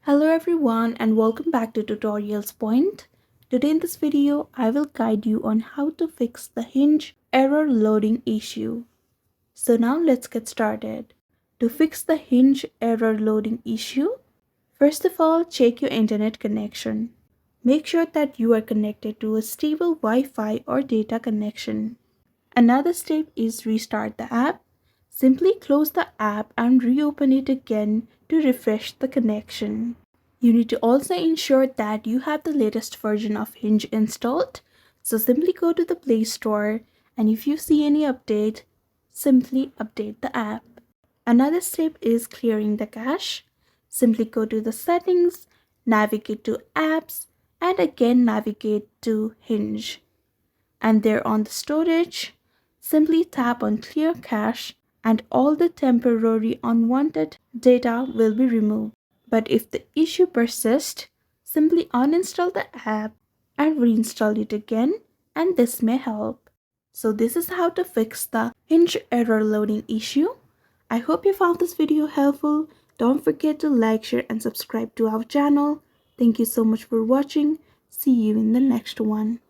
Hello everyone and welcome back to Tutorials Point. Today in this video, I will guide you on how to fix the Hinge error loading issue. So now let's get started. To fix the Hinge error loading issue, first of all, check your internet connection. Make sure that you are connected to a stable Wi-Fi or data connection. Another step is restart the app. Simply close the app and reopen it again to refresh the connection. You need to also ensure that you have the latest version of Hinge installed. So simply go to the Play Store and if you see any update, simply update the app. Another step is clearing the cache. Simply go to the settings, navigate to apps, and again navigate to Hinge. And there on the storage, simply tap on clear cache and all the temporary unwanted data will be removed. But if the issue persists, simply uninstall the app and reinstall it again, and this may help. So this is how to fix the Hinge error loading issue. I hope you found this video helpful. Don't forget to like, share and subscribe to our channel. Thank you so much for watching. See you in the next one.